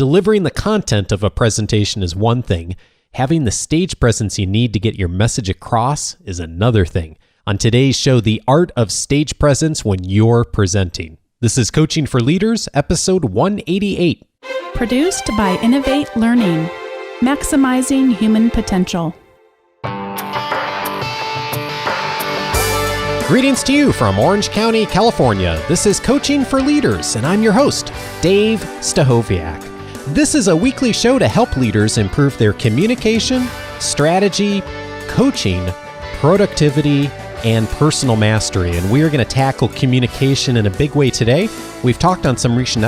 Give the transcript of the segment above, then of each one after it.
Delivering the content of a presentation is one thing. Having the stage presence you need to get your message across is another thing. On today's show, the art of stage presence when you're presenting. This is Coaching for Leaders, episode 188. Produced by Innovate Learning, maximizing human potential. Greetings to you from Orange County, California. This is Coaching for Leaders, and I'm your host, Dave Stachowiak. This is a weekly show to help leaders improve their communication, strategy, coaching, productivity, and personal mastery. And we are going to tackle communication in a big way today. We've talked on some recent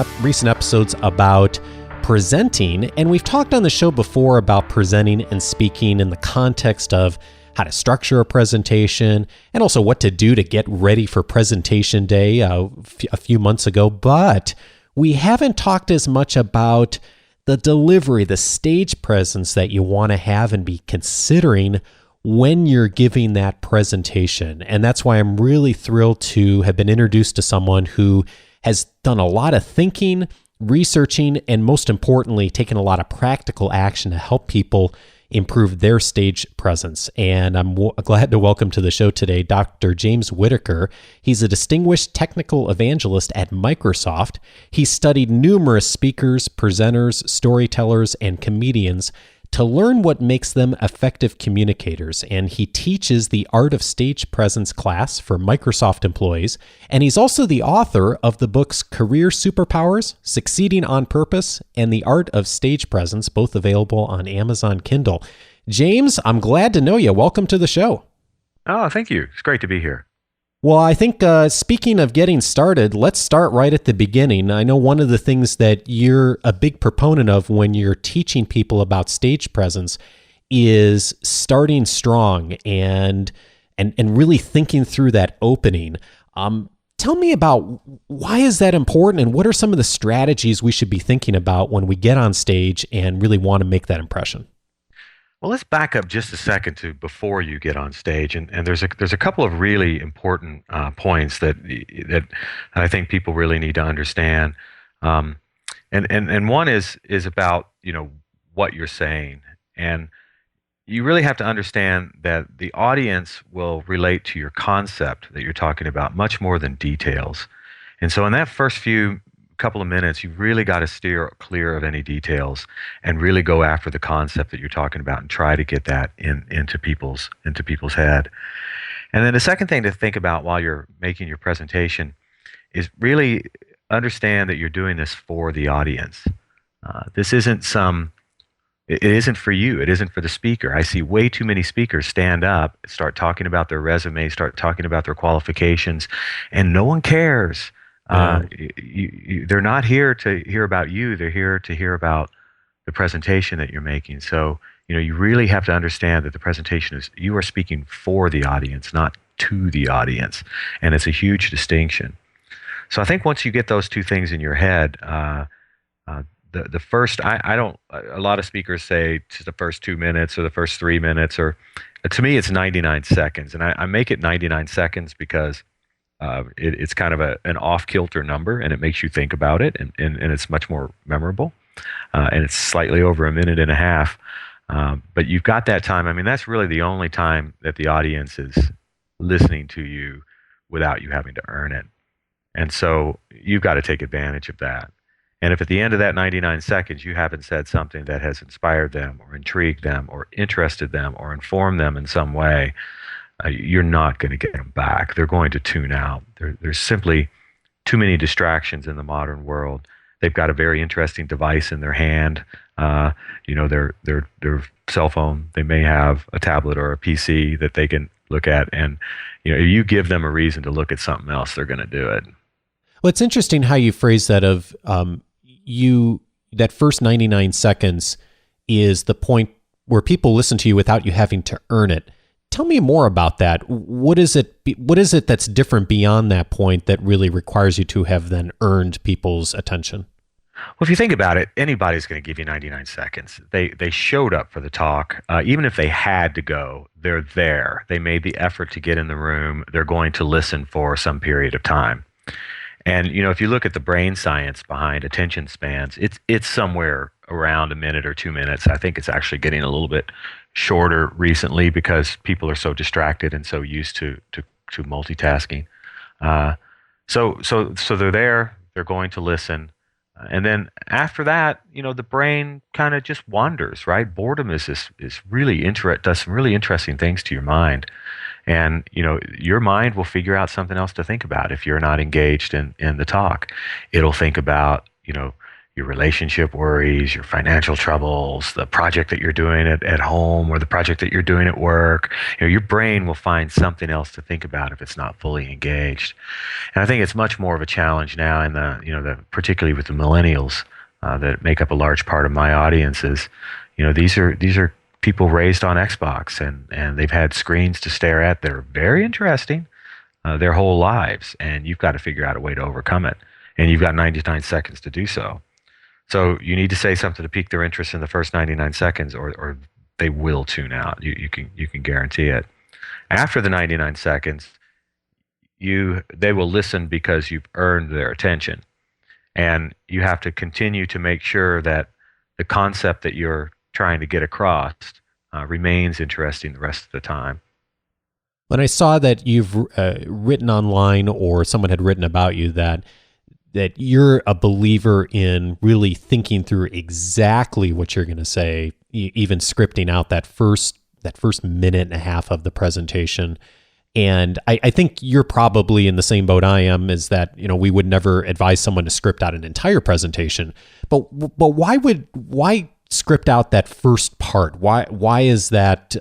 episodes about presenting, and we've talked on the show before about presenting and speaking in the context of how to structure a presentation, and also what to do to get ready for presentation day a few months ago. But we haven't talked as much about the delivery, the stage presence that you want to have and be considering when you're giving that presentation. And that's why I'm really thrilled to have been introduced to someone who has done a lot of thinking, researching, and most importantly, taken a lot of practical action to help people improve their stage presence. And I'm glad to welcome to the show today Dr. James Whittaker. He's a distinguished technical evangelist at Microsoft. He studied numerous speakers, presenters, storytellers, and comedians to learn what makes them effective communicators. And he teaches the Art of Stage Presence class for Microsoft employees. And he's also the author of the books Career Superpowers, Succeeding on Purpose, and The Art of Stage Presence, both available on Amazon Kindle. James, I'm glad to know you. Welcome to the show. Oh, thank you. It's great to be here. Well, I think speaking of getting started, let's start right at the beginning. I know one of the things that you're a big proponent of when you're teaching people about stage presence is starting strong and really thinking through that opening. Tell me about why is that important, and what are some of the strategies we should be thinking about when we get on stage and really want to make that impression? Well, let's back up just a second to before you get on stage, and there's a couple of really important points that I think people really need to understand, and one is about what you're saying, and you really have to understand that the audience will relate to your concept that you're talking about much more than details, and so in that first few couple of minutes, you've really got to steer clear of any details and really go after the concept that you're talking about and try to get that into people's head. And then the second thing to think about while you're making your presentation is really understand that you're doing this for the audience. This isn't it isn't for you. It isn't for the speaker. I see way too many speakers stand up, start talking about their resume, start talking about their qualifications, and no one cares. They're not here to hear about you. They're here to hear about the presentation that you're making. So, you really have to understand that the presentation is, you are speaking for the audience, not to the audience. And it's a huge distinction. So I think once you get those two things in your head, the first, a lot of speakers say to the first 2 minutes or the first 3 minutes, or to me, it's 99 seconds. And I make it 99 seconds because it's kind of an off-kilter number, and it makes you think about it, and it's much more memorable. And it's slightly over a minute and a half. But you've got that time. I mean, that's really the only time that the audience is listening to you without you having to earn it. And so you've got to take advantage of that. And if at the end of that 99 seconds you haven't said something that has inspired them or intrigued them or interested them or informed them in some way, you're not going to get them back. They're going to tune out. There's simply too many distractions in the modern world. They've got a very interesting device in their hand, their cell phone. They may have a tablet or a PC that they can look at, and if you give them a reason to look at something else, they're going to do it. Well, it's interesting how you phrase that of that first 99 seconds is the point where people listen to you without you having to earn it. Tell me more about that. What is it that's different beyond that point that really requires you to have then earned people's attention? Well, if you think about it, anybody's going to give you 99 seconds. They showed up for the talk. Even if they had to go, they're there. They made the effort to get in the room. They're going to listen for some period of time. And if you look at the brain science behind attention spans, it's somewhere around a minute or 2 minutes. I think it's actually getting a little bit shorter recently because people are so distracted and so used to multitasking. Uh, so they're there. They're going to listen. And then after that, the brain kind of just wanders, right? Boredom is really does some really interesting things to your mind. And, your mind will figure out something else to think about if you're not engaged in the talk. It'll think about, your relationship worries, your financial troubles, the project that you're doing at home or the project that you're doing at work. Your brain will find something else to think about if it's not fully engaged. And I think it's much more of a challenge now in particularly with the millennials that make up a large part of my audiences. These are people raised on Xbox and they've had screens to stare at that are very interesting their whole lives. And you've got to figure out a way to overcome it. And you've got 99 seconds to do so. So you need to say something to pique their interest in the first 99 seconds or they will tune out. You can guarantee it. After the 99 seconds, they will listen because you've earned their attention. And you have to continue to make sure that the concept that you're trying to get across remains interesting the rest of the time. When I saw that you've written online or someone had written about you that you're a believer in really thinking through exactly what you're going to say, even scripting out that first minute and a half of the presentation. And I think you're probably in the same boat I am, is that, we would never advise someone to script out an entire presentation. But why script out that first part? Why is that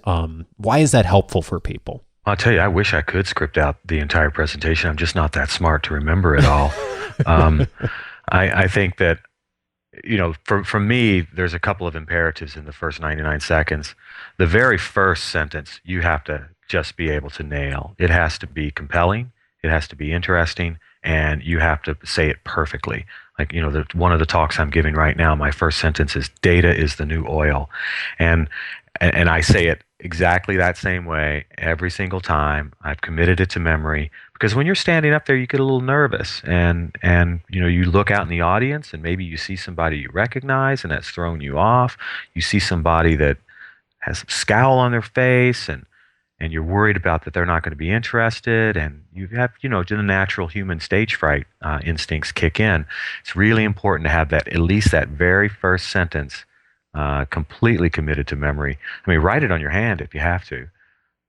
helpful for people? I'll tell you, I wish I could script out the entire presentation. I'm just not that smart to remember it all. I think that, for me, there's a couple of imperatives in the first 99 seconds. The very first sentence, you have to just be able to nail. It has to be compelling. It has to be interesting. And you have to say it perfectly. Like, one of the talks I'm giving right now, my first sentence is data is the new oil. And I say it exactly that same way every single time. I've committed it to memory because when you're standing up there, you get a little nervous and you look out in the audience and maybe you see somebody you recognize and that's thrown you off. You see somebody that has a scowl on their face and you're worried about that they're not going to be interested, and you have, the natural human stage fright instincts kick in. It's really important to have that, at least that very first sentence, completely committed to memory. I mean, write it on your hand if you have to.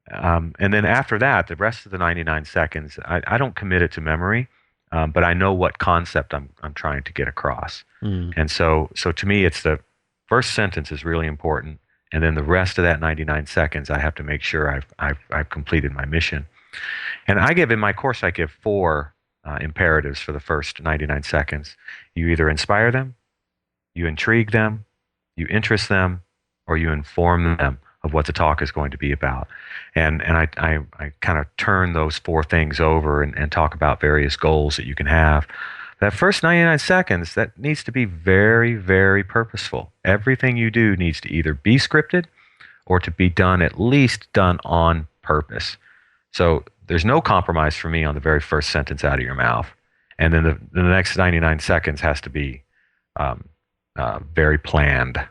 And then after that, the rest of the 99 seconds, I don't commit it to memory, but I know what concept I'm trying to get across. And so to me, it's the first sentence is really important. And then the rest of that 99 seconds, I have to make sure I've completed my mission. And in my course, I give 4 imperatives for the first 99 seconds. You either inspire them, you intrigue them, you interest them, or you inform them of what the talk is going to be about. And I kind of turn those 4 things over and talk about various goals that you can have. That first 99 seconds, that needs to be very, very purposeful. Everything you do needs to either be scripted or to be at least done on purpose. So there's no compromise for me on the very first sentence out of your mouth. And then the next 99 seconds has to be very planned.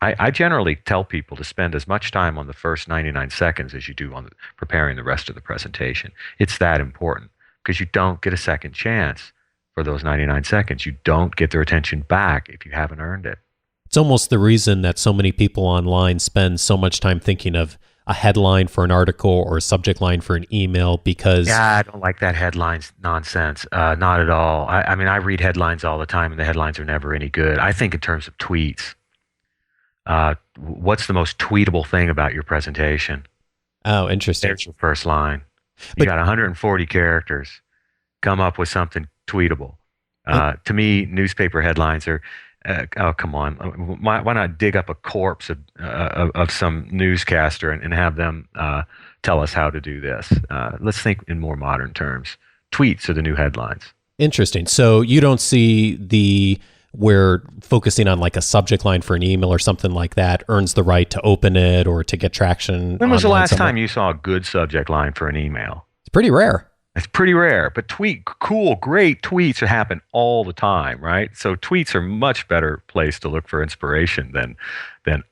I generally tell people to spend as much time on the first 99 seconds as you do on preparing the rest of the presentation. It's that important because you don't get a second chance for those 99 seconds. You don't get their attention back if you haven't earned it. It's almost the reason that so many people online spend so much time thinking of a headline for an article or a subject line for an email because... Yeah, I don't like that headlines nonsense. Not at all. I mean, I read headlines all the time and the headlines are never any good. I think in terms of tweets. What's the most tweetable thing about your presentation? Oh, interesting. There's your first line. You got 140 characters. Come up with something tweetable. To me, newspaper headlines are, oh, come on. Why not dig up a corpse of some newscaster and have them tell us how to do this? Let's think in more modern terms. Tweets are the new headlines. Interesting. So you don't see where focusing on like a subject line for an email or something like that earns the right to open it or to get traction. When was the last time you saw a good subject line for an email? It's pretty rare. It's pretty rare, but great tweets happen all the time, right? So tweets are much better place to look for inspiration than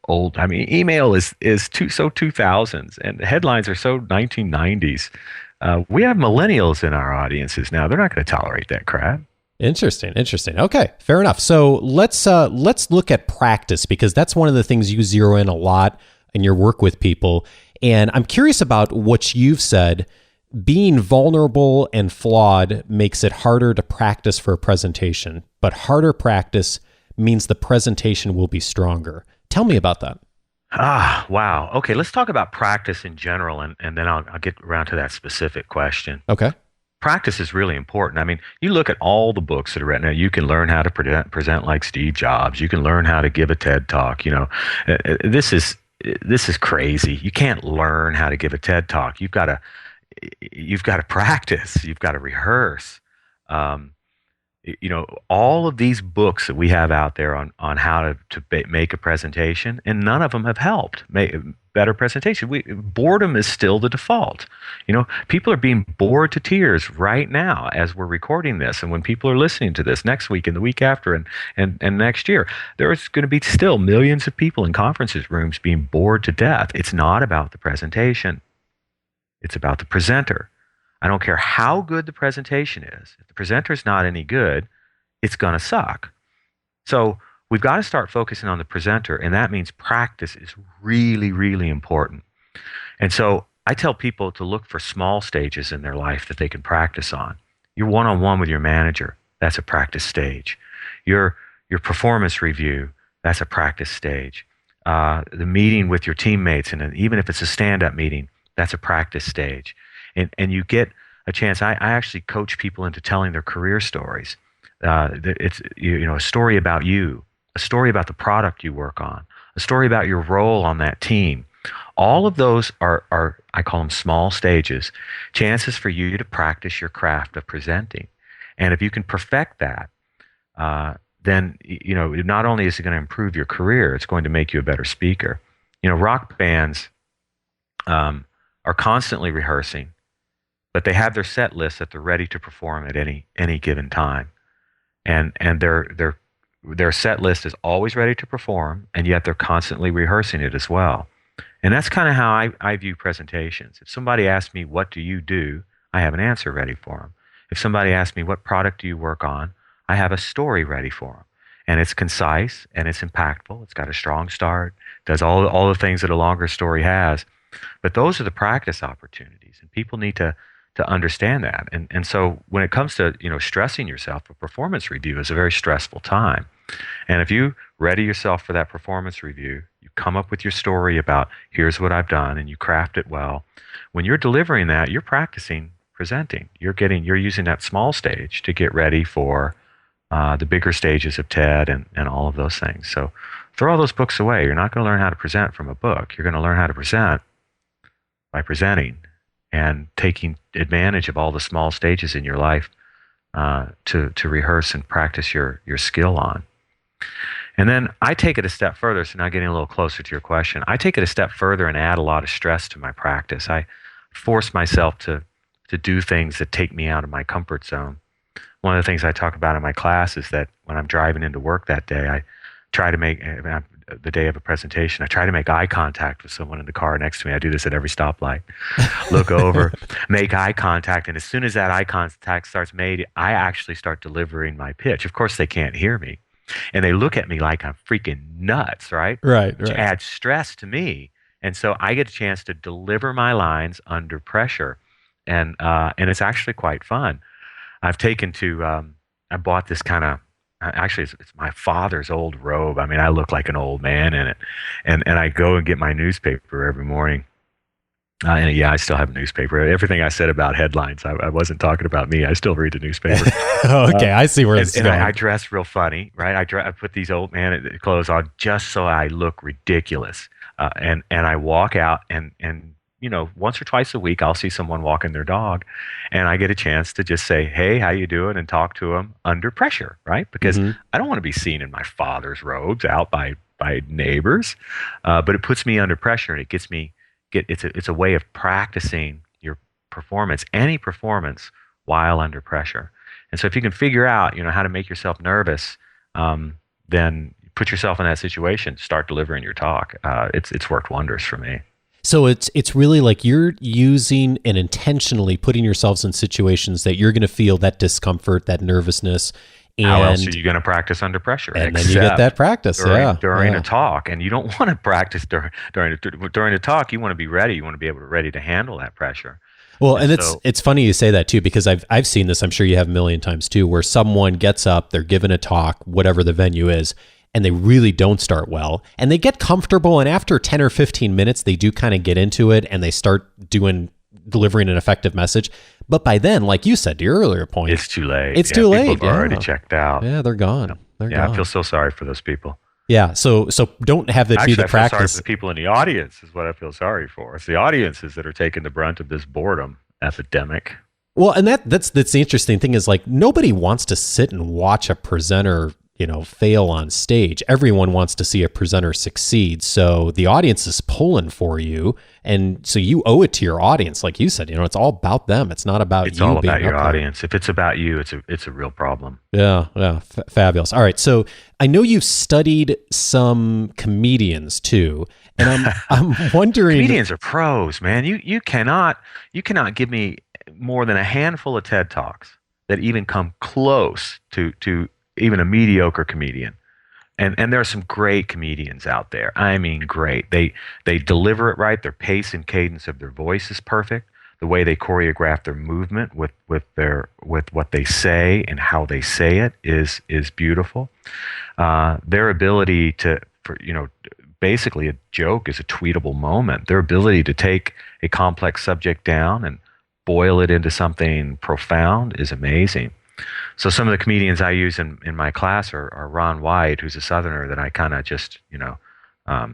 old. I mean, email is so 2000s, and headlines are so 1990s. We have millennials in our audiences now. They're not going to tolerate that crap. Interesting. Okay, fair enough. So let's look at practice, because that's one of the things you zero in a lot in your work with people. And I'm curious about what you've said. Being vulnerable and flawed makes it harder to practice for a presentation, but harder practice means the presentation will be stronger. Tell me about that. Wow. Okay, let's talk about practice in general, and then I'll get around to that specific question. Okay. Practice is really important. I mean, you look at all the books that are written. Now, you can learn how to present like Steve Jobs. You can learn how to give a TED talk. This is crazy. You can't learn how to give a TED talk. You've got to practice. You've got to rehearse. All of these books that we have out there on how to make a presentation, and none of them have helped make a better presentation. Boredom is still the default. People are being bored to tears right now as we're recording this, and when people are listening to this next week and the week after and next year, there's going to be still millions of people in conferences rooms being bored to death. It's not about the presentation. It's about the presenter. I don't care how good the presentation is. If the presenter's not any good, it's going to suck. So we've got to start focusing on the presenter, and that means practice is really, really important. And so I tell people to look for small stages in their life that they can practice on. Your one-on-one with your manager, that's a practice stage. Your performance review, that's a practice stage. The meeting with your teammates, and even if it's a stand-up meeting, that's a practice stage. And you get a chance. I actually coach people into telling their career stories. It's a story about you, a story about the product you work on, a story about your role on that team. All of those are I call them small stages, chances for you to practice your craft of presenting. And if you can perfect that, then not only is it going to improve your career, it's going to make you a better speaker. Rock bands are constantly rehearsing, but they have their set lists that they're ready to perform at any given time, and their set list is always ready to perform, and yet they're constantly rehearsing it as well. And that's kind of how I view presentations. If somebody asks me, what do you do? I have an answer ready for them. If somebody asks me, what product do you work on? I have a story ready for them. And it's concise, and it's impactful. It's got a strong start, does all the things that a longer story has. But those are the practice opportunities, and people need to understand that. And so when it comes to stressing yourself, a performance review is a very stressful time. And if you ready yourself for that performance review, you come up with your story about here's what I've done, and you craft it well. When you're delivering that, you're practicing presenting. You're using that small stage to get ready for the bigger stages of TED and all of those things. So throw all those books away. You're not going to learn how to present from a book. You're going to learn how to present by presenting and taking advantage of all the small stages in your life to rehearse and practice your skill on. And then I take it a step further, so now getting a little closer to your question, I take it a step further and add a lot of stress to my practice. I force myself to do things that take me out of my comfort zone. One of the things I talk about in my class is that when I'm driving into work that day, I try to make, the day of a presentation, I try to make eye contact with someone in the car next to me. I do this at every stoplight. Look over, make eye contact, and as soon as that eye contact starts made, I actually start delivering my pitch. Of course, they can't hear me, and they look at me like I'm freaking nuts, right? Right. Which adds stress to me, and so I get a chance to deliver my lines under pressure, and it's actually quite fun. I've taken to, I bought this kind of, actually it's my father's old robe. I mean, I look like an old man in it. And I go and get my newspaper every morning. And yeah, I still have a newspaper. Everything I said about headlines, I wasn't talking about me. I still read the newspaper. Okay, I see where it's going. And I dress real funny, right? I put these old man clothes on just so I look ridiculous. And I walk out and once or twice a week, I'll see someone walking their dog, and I get a chance to just say, hey, how you doing? And talk to them under pressure, right? Because I don't want to be seen in my father's robes out by neighbors, but it puts me under pressure, and it gets me, it's a way of practicing performance, any performance, while under pressure. And so if you can figure out, how to make yourself nervous, then put yourself in that situation, start delivering your talk. It's worked wonders for me. So it's really like you're using and intentionally putting yourselves in situations that you're going to feel that discomfort, that nervousness. And how else are you going to practice under pressure? And then you get that practice during a talk. And you don't want to practice during a talk. You want to be ready. You want to be ready to handle that pressure. Well, and it's funny you say that too, because I've seen this. I'm sure you have a million times too, where someone gets up, they're given a talk, whatever the venue is, and they really don't start well, and they get comfortable, and after 10 or 15 minutes, they do kind of get into it, and they start delivering an effective message. But by then, like you said, to your earlier point, it's too late. It's too late. People have already checked out. Yeah, they're gone. They're gone. I feel so sorry for those people. Yeah, so don't have that be the practice. I feel sorry for the people in the audience is what I feel sorry for. It's the audiences that are taking the brunt of this boredom epidemic. Well, and that's the interesting thing is, like, nobody wants to sit and watch a presenter fail on stage. Everyone wants to see a presenter succeed. So the audience is pulling for you. And so you owe it to your audience. Like you said, it's all about them. It's not about you. It's all about your audience. If it's about you, it's a real problem. Yeah. Fabulous. All right. So I know you've studied some comedians too. And I'm wondering. Comedians are pros, man. You cannot give me more than a handful of TED Talks that even come close to even a mediocre comedian. And there are some great comedians out there. I mean, great. They deliver it right. Their pace and cadence of their voice is perfect. The way they choreograph their movement with what they say and how they say it is beautiful. Their ability basically a joke is a tweetable moment. Their ability to take a complex subject down and boil it into something profound is amazing. So some of the comedians I use in my class are Ron White, who's a Southerner that I kind of just, I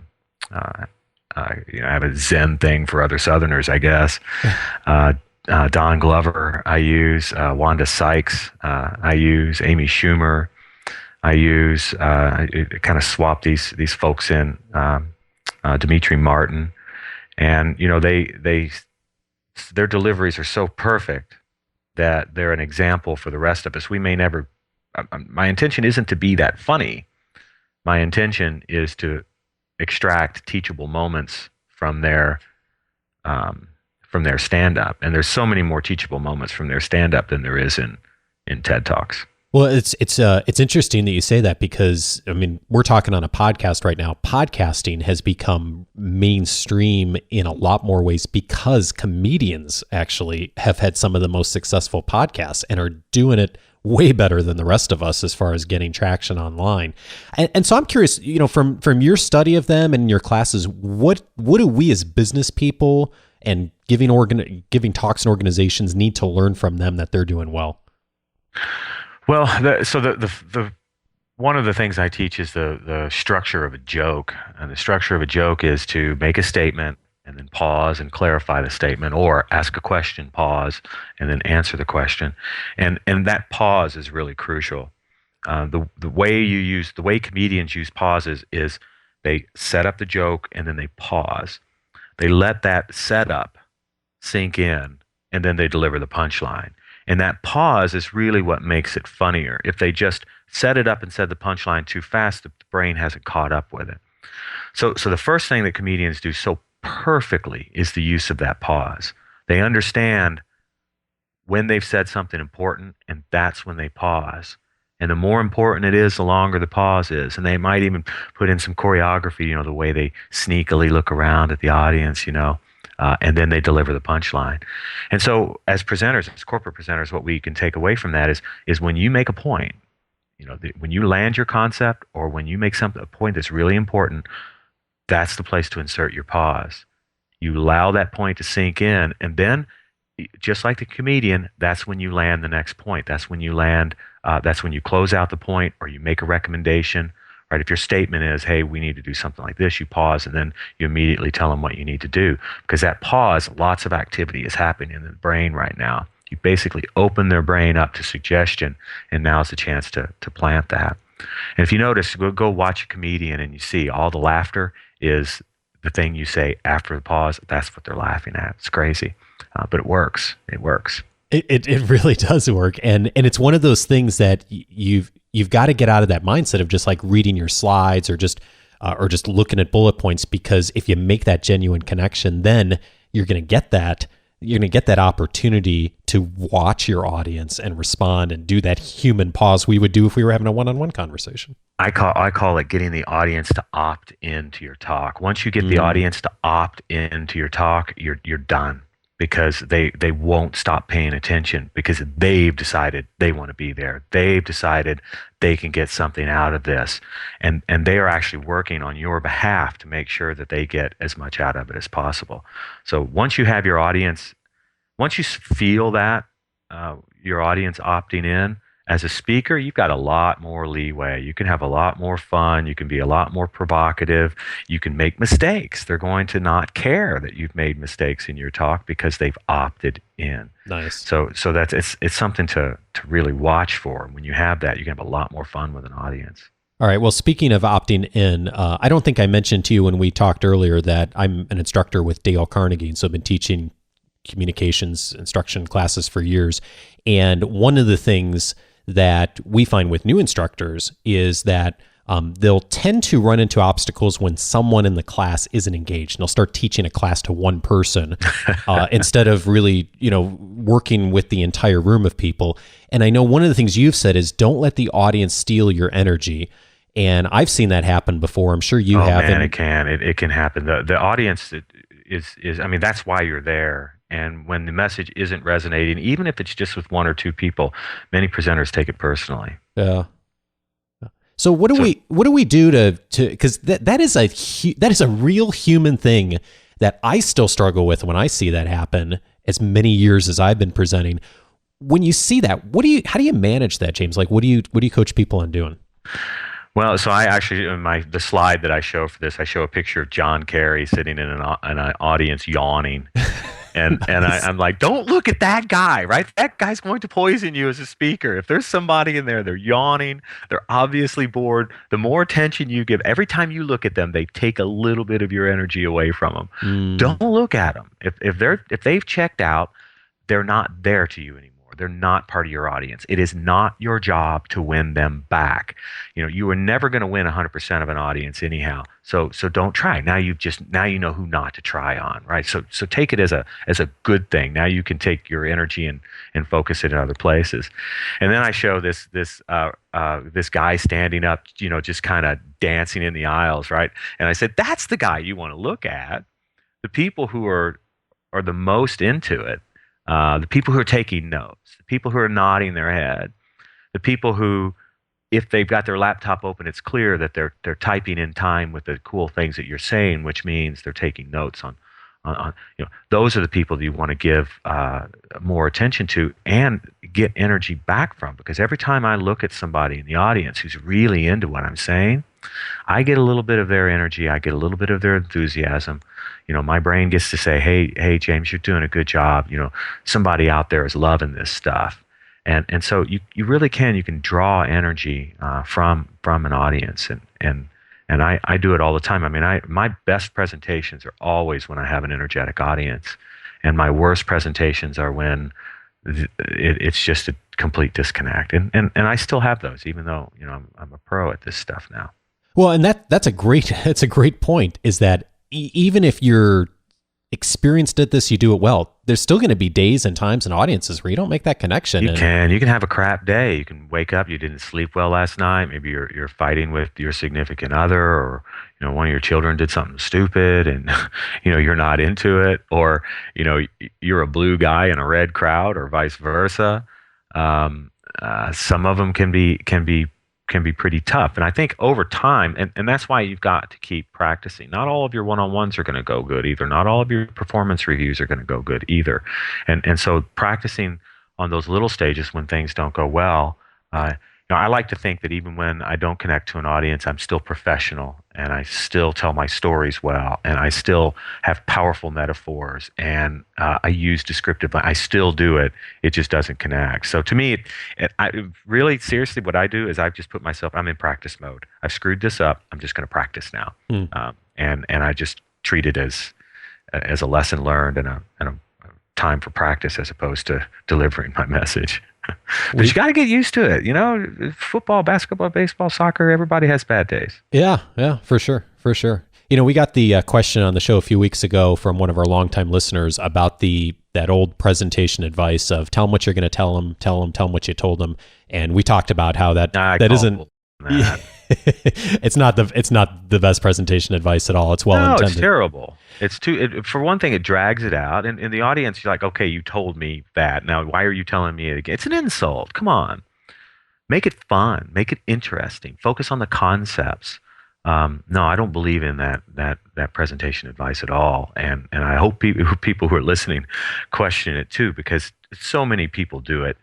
have a Zen thing for other Southerners, I guess. Don Glover, I use Wanda Sykes, I use Amy Schumer, I use I kind of swap these folks in, Dimitri Martin, and their deliveries are so perfect that they're an example for the rest of us. We may never. My intention isn't to be that funny. My intention is to extract teachable moments from their stand-up, and there's so many more teachable moments from their stand-up than there is in TED Talks. Well, it's interesting that you say that, because we're talking on a podcast right now. Podcasting has become mainstream in a lot more ways because comedians actually have had some of the most successful podcasts and are doing it way better than the rest of us as far as getting traction online. And so I'm curious, from your study of them and your classes, what do we as business people and giving talks and organizations need to learn from them that they're doing well? Well, the one of the things I teach is the structure of a joke, and the structure of a joke is to make a statement and then pause and clarify the statement, or ask a question, pause, and then answer the question, and that pause is really crucial. The way comedians use pauses is they set up the joke and then they pause. They let that setup sink in, and then they deliver the punchline. And that pause is really what makes it funnier. If they just set it up and said the punchline too fast, the brain hasn't caught up with it. So the first thing that comedians do so perfectly is the use of that pause. They understand when they've said something important, and that's when they pause. And the more important it is, the longer the pause is. And they might even put in some choreography, the way they sneakily look around at the audience, and then they deliver the punchline. And so as presenters, as corporate presenters, what we can take away from that is when you make a point, when you land your concept, or when you make a point that's really important, that's the place to insert your pause. You allow that point to sink in, and then, just like the comedian, that's when you land the next point. That's when you that's when you close out the point, or you make a recommendation. Right? If your statement is, hey, we need to do something like this, you pause, and then you immediately tell them what you need to do. Because that pause, lots of activity is happening in the brain right now. You basically open their brain up to suggestion, and now's the chance to plant that. And if you notice, go watch a comedian, and you see all the laughter is the thing you say after the pause, that's what they're laughing at. It's crazy, but it works. It works. It really does work, and it's one of those things that you've got to get out of that mindset of just like reading your slides or just looking at bullet points, because if you make that genuine connection, then you're going to get that opportunity to watch your audience and respond and do that human pause we would do if we were having a one-on-one conversation. I call it getting the audience to opt into your talk. Once you get the audience to opt into your talk, you're done, because they won't stop paying attention, because they've decided they want to be there. They've decided they can get something out of this, and they are actually working on your behalf to make sure that they get as much out of it as possible. So once you have your audience, once you feel that your audience opting in, as a speaker, you've got a lot more leeway. You can have a lot more fun. You can be a lot more provocative. You can make mistakes. They're going to not care that you've made mistakes in your talk because they've opted in. Nice. So that's it's something to really watch for. When you have that, you can have a lot more fun with an audience. All right. Well, speaking of opting in, I don't think I mentioned to you when we talked earlier that I'm an instructor with Dale Carnegie, and so I've been teaching communications instruction classes for years. And one of the things that we find with new instructors is that they'll tend to run into obstacles when someone in the class isn't engaged. And they'll start teaching a class to one person instead of really, working with the entire room of people. And I know one of the things you've said is don't let the audience steal your energy. And I've seen that happen before. I'm sure you have. Man, it can happen. The audience is I mean, that's why you're there. And when the message isn't resonating, even if it's just with one or two people, many presenters take it personally. Yeah. So what do we do to because that is a real human thing that I still struggle with when I see that happen, as many years as I've been presenting. When you see that, how do you manage that, James? Like, what do you coach people on doing? Well, so I actually, in the slide that I show for this, I show a picture of John Kerry sitting in an audience yawning. And Nice. I'm like, don't look at that guy, right? That guy's going to poison you as a speaker. If there's somebody in there, they're yawning, they're obviously bored. The more attention you give, every time you look at them, they take a little bit of your energy away from them. Don't look at them. If they've checked out, they're not there to you anymore. They're not part of your audience. It is not your job to win them back. You are never going to win 100% of an audience anyhow. So don't try. Now you know who not to try on, right? So take it as a good thing. Now you can take your energy and focus it in other places. And then I show this guy standing up, just kind of dancing in the aisles, right? And I said, that's the guy you want to look at. The people who are the most into it. The people who are taking notes, the people who are nodding their head, the people who, if they've got their laptop open, it's clear that they're typing in time with the cool things that you're saying, which means they're taking notes on those are the people that you want to give more attention to and get energy back from. Because every time I look at somebody in the audience who's really into what I'm saying, I get a little bit of their energy. I get a little bit of their enthusiasm. My brain gets to say, hey, James, you're doing a good job. Somebody out there is loving this stuff. And so you really can draw energy from an audience. And I do it all the time. I mean, my best presentations are always when I have an energetic audience. And my worst presentations are when it's just a complete disconnect. And I still have those, even though, I'm a pro at this stuff now. Well, and that's a great point, is that even if you're experienced at this, you do it well, there's still going to be days and times and audiences where you don't make that connection. You can have a crap day. You can wake up, you didn't sleep well last night. Maybe you're fighting with your significant other, or one of your children did something stupid and you're not into it, or you're a blue guy in a red crowd, or vice versa. Some of them can be pretty tough. And I think over time, and that's why you've got to keep practicing. Not all of your one-on-ones are going to go good either. Not all of your performance reviews are going to go good either. And so practicing on those little stages when things don't go well, I like to think that even when I don't connect to an audience, I'm still professional, and I still tell my stories well, and I still have powerful metaphors, and I use descriptive. I still do it. It just doesn't connect. So to me, I really seriously, what I do is I've just put myself. I'm in practice mode. I've screwed this up. I'm just going to practice now, and I just treat it as a lesson learned and a time for practice as opposed to delivering my message. But you got to get used to it. Football, basketball, baseball, soccer, everybody has bad days. Yeah, for sure. We got the question on the show a few weeks ago from one of our longtime listeners about that old presentation advice of tell them what you're going to tell them what you told them. And we talked about how that isn't... it's not the best presentation advice at all. It's well intended. No, it's terrible. It's for one thing, it drags it out, and in the audience, you're like, okay, you told me that. Now, why are you telling me it again? It's an insult. Come on, make it fun, make it interesting. Focus on the concepts. No, I don't believe in that presentation advice at all, and I hope people who are listening question it too, because so many people do it.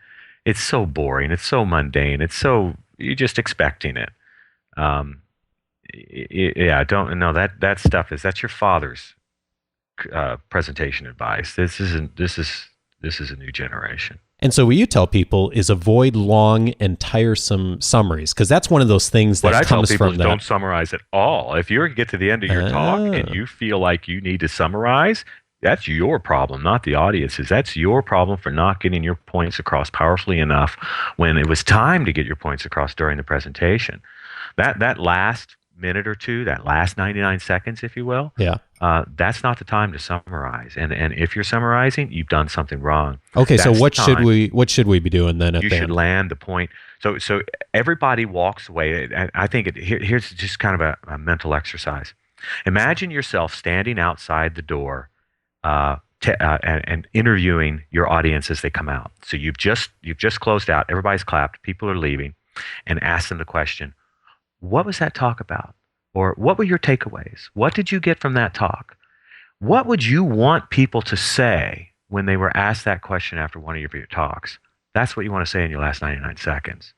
It's so boring. It's so mundane. You're just expecting it. Don't know that stuff that's your father's presentation advice. This is a new generation. And so what you tell people is avoid long and tiresome summaries, because that's one of those things that comes from that. What I tell people is don't summarize at all. If you get to the end of your talk and you feel like you need to summarize, that's your problem, not the audience's. That's your problem for not getting your points across powerfully enough when it was time to get your points across during the presentation. That last minute or two, that last 99 seconds, if you will, that's not the time to summarize. And if you're summarizing, you've done something wrong. Okay, so what should we be doing then? You should land the point. So everybody walks away. I think here's just kind of a mental exercise. Imagine yourself standing outside the door and interviewing your audience as they come out. So you've just closed out. Everybody's clapped. People are leaving, and ask them the question: what was that talk about? Or what were your takeaways? What did you get from that talk? What would you want people to say when they were asked that question after one of your talks? That's what you want to say in your last 99 seconds.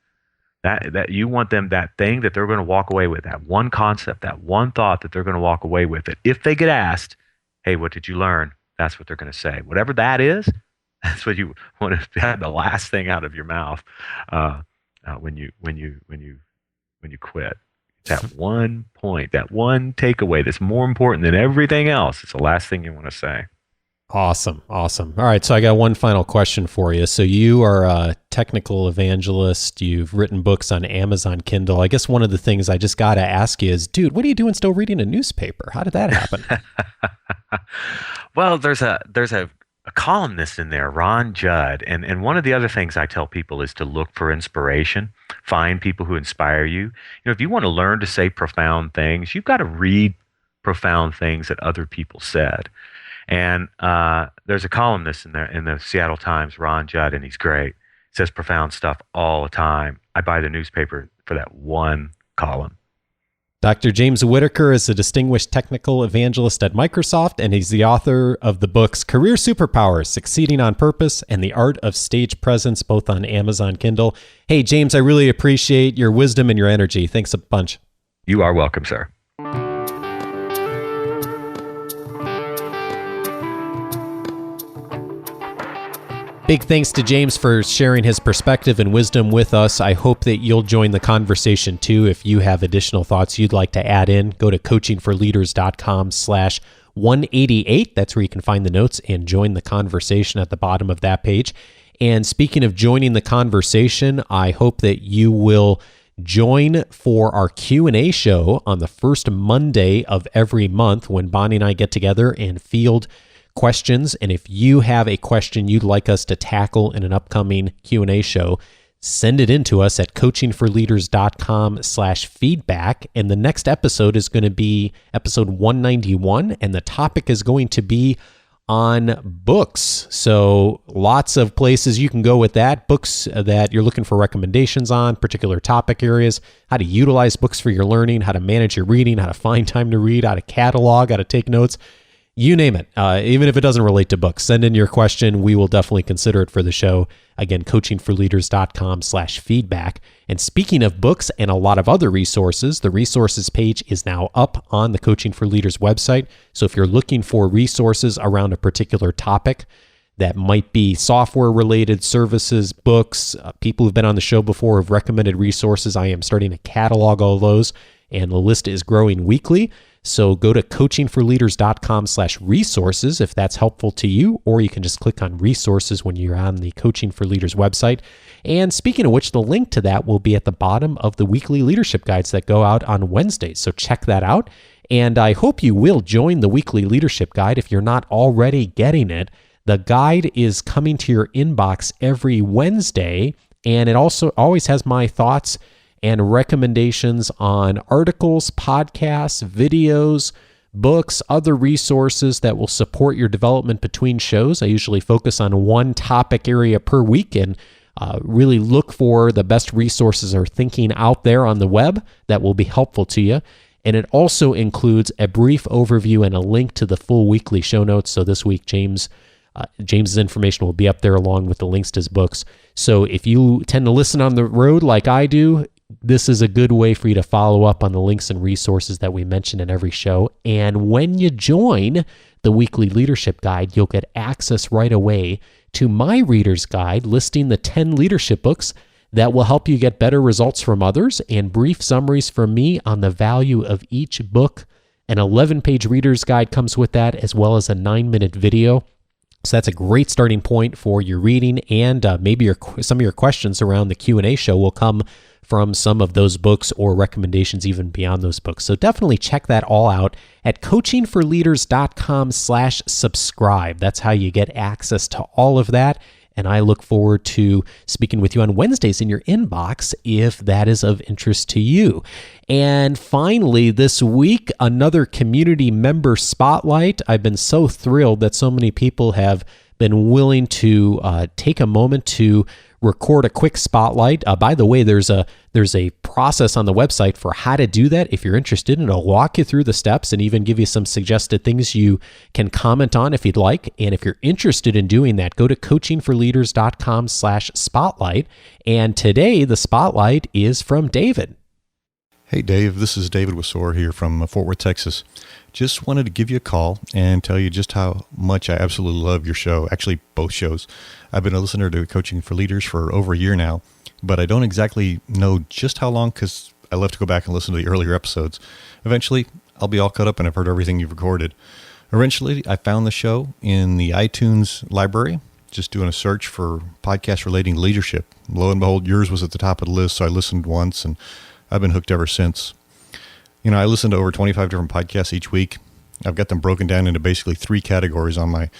That you want them, that thing that they're going to walk away with, that one concept, that one thought that they're going to walk away with. That if they get asked, hey, what did you learn? That's what they're going to say. Whatever that is, that's what you want to have the last thing out of your mouth when you quit. That one point, that one takeaway that's more important than everything else. It's the last thing you want to say. Awesome. All right, so I got one final question for you. So you are a technical evangelist. You've written books on Amazon Kindle. I guess one of the things I just got to ask you is, dude, what are you doing still reading a newspaper? How did that happen? Well, there's a columnist in there, Ron Judd, and one of the other things I tell people is to look for inspiration, find people who inspire you. If you want to learn to say profound things, you've got to read profound things that other people said. And there's a columnist in there in the Seattle Times, Ron Judd, and he's great. He says profound stuff all the time. I buy the newspaper for that one column. Dr. James Whittaker is a distinguished technical evangelist at Microsoft, and he's the author of the books Career Superpowers, Succeeding on Purpose, and The Art of Stage Presence, both on Amazon Kindle. Hey, James, I really appreciate your wisdom and your energy. Thanks a bunch. You are welcome, sir. Big thanks to James for sharing his perspective and wisdom with us. I hope that you'll join the conversation too. If you have additional thoughts you'd like to add in, go to coachingforleaders.com/188. That's where you can find the notes and join the conversation at the bottom of that page. And speaking of joining the conversation, I hope that you will join for our Q&A show on the first Monday of every month when Bonnie and I get together and field questions. And if you have a question you'd like us to tackle in an upcoming Q&A show, send it in to us at coachingforleaders.com/feedback. And the next episode is going to be episode 191, and the topic is going to be on books. So lots of places you can go with that. Books that you're looking for recommendations on, particular topic areas, how to utilize books for your learning, how to manage your reading, how to find time to read, how to catalog, how to take notes. You name it. Even if it doesn't relate to books, send in your question. We will definitely consider it for the show. Again, coachingforleaders.com/feedback. And speaking of books and a lot of other resources, the resources page is now up on the Coaching for Leaders website. So if you're looking for resources around a particular topic that might be software related, services, books, people who've been on the show before have recommended resources, I am starting to catalog all those. and the list is growing weekly. So go to coachingforleaders.com/resources if that's helpful to you, or you can just click on resources when you're on the Coaching for Leaders website. And speaking of which, the link to that will be at the bottom of the weekly leadership guides that go out on Wednesdays. So check that out. And I hope you will join the weekly leadership guide if you're not already getting it. The guide is coming to your inbox every Wednesday, and it also always has my thoughts and recommendations on articles, podcasts, videos, books, other resources that will support your development between shows. I usually focus on one topic area per week and really look for the best resources or thinking out there on the web that will be helpful to you. And it also includes a brief overview and a link to the full weekly show notes. So this week, James's information will be up there along with the links to his books. So if you tend to listen on the road like I do, this is a good way for you to follow up on the links and resources that we mention in every show. And when you join the weekly leadership guide, you'll get access right away to my reader's guide listing the 10 leadership books that will help you get better results from others, and brief summaries from me on the value of each book. An 11-page reader's guide comes with that, as well as a 9-minute video. So that's a great starting point for your reading, and maybe some of your questions around the Q&A show will come from some of those books or recommendations even beyond those books. So definitely check that all out at coachingforleaders.com/subscribe. That's how you get access to all of that. And I look forward to speaking with you on Wednesdays in your inbox if that is of interest to you. And finally, this week, another community member spotlight. I've been so thrilled that so many people have been willing to take a moment to record a quick spotlight. By the way, there's a process on the website for how to do that. If you're interested, it'll walk you through the steps and even give you some suggested things you can comment on if you'd like. And if you're interested in doing that, go to coachingforleaders.com/spotlight. And today, the spotlight is from David. Hey, Dave. This is David Wasor here from Fort Worth, Texas. Just wanted to give you a call and tell you just how much I absolutely love your show. Actually, both shows. I've been a listener to Coaching for Leaders for over a year now, but I don't exactly know just how long because I love to go back and listen to the earlier episodes. Eventually, I'll be all caught up and I've heard everything you've recorded. Eventually, I found the show in the iTunes library, just doing a search for podcasts relating to leadership. Lo and behold, yours was at the top of the list, so I listened once, and I've been hooked ever since. You know, I listen to over 25 different podcasts each week. I've got them broken down into basically 3 categories on my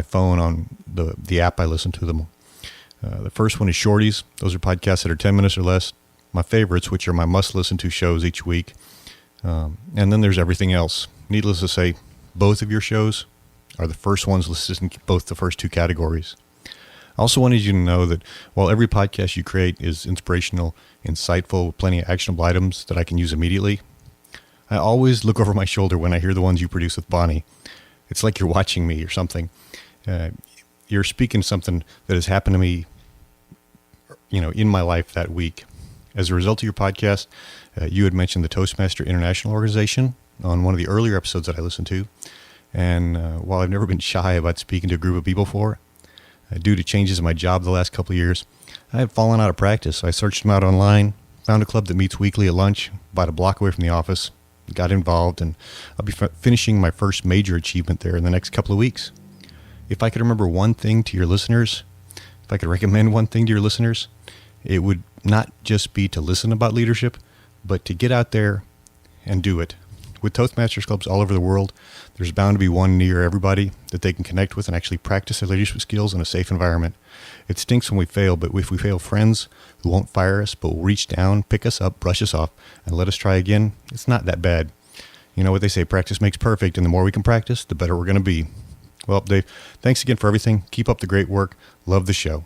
phone on the app I listen to them. The first one is shorties. Those are podcasts that are 10 minutes or less. My favorites, which are my must-listen-to shows each week. And then there's everything else. Needless to say, both of your shows are the first ones listed in both the first 2 categories. I also wanted you to know that while every podcast you create is inspirational, insightful, with plenty of actionable items that I can use immediately, I always look over my shoulder when I hear the ones you produce with Bonnie. It's like you're watching me or something. You're speaking something that has happened to me, in my life that week. As a result of your podcast, you had mentioned the Toastmaster International Organization on one of the earlier episodes that I listened to. And while I've never been shy about speaking to a group of people before, due to changes in my job the last couple of years, I had fallen out of practice. I searched them out online, found a club that meets weekly at lunch, about a block away from the office, got involved, and I'll be finishing my first major achievement there in the next couple of weeks. If I could remember one thing to your listeners, if I could recommend one thing to your listeners, it would not just be to listen about leadership, but to get out there and do it. With Toastmasters clubs all over the world, there's bound to be one near everybody that they can connect with and actually practice their leadership skills in a safe environment. It stinks when we fail, but if we fail friends who won't fire us, but will reach down, pick us up, brush us off, and let us try again, it's not that bad. You know what they say, practice makes perfect, and the more we can practice, the better we're going to be. Well, Dave, thanks again for everything. Keep up the great work. Love the show.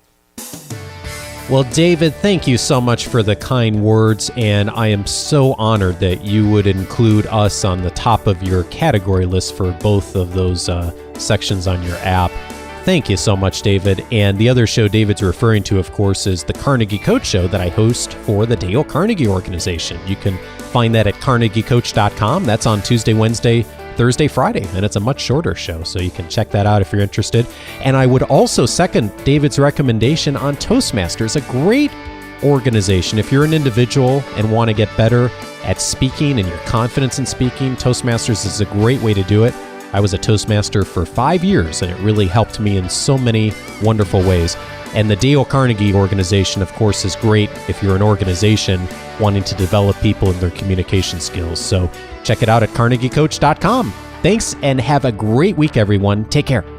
Well, David, thank you so much for the kind words, and I am so honored that you would include us on the top of your category list for both of those sections on your app. Thank you so much, David. And the other show David's referring to, of course, is the Carnegie Coach Show that I host for the Dale Carnegie Organization. You can find that at carnegiecoach.com. That's on Tuesday, Wednesday, Thursday, Friday, and it's a much shorter show, so you can check that out if you're interested. And I would also second David's recommendation on Toastmasters, a great organization. If you're an individual and want to get better at speaking and your confidence in speaking, Toastmasters is a great way to do it. I was a Toastmaster for 5 years, and it really helped me in so many wonderful ways. And the Dale Carnegie organization, of course, is great if you're an organization wanting to develop people in their communication skills. So check it out at carnegiecoach.com. Thanks, and have a great week, everyone. Take care.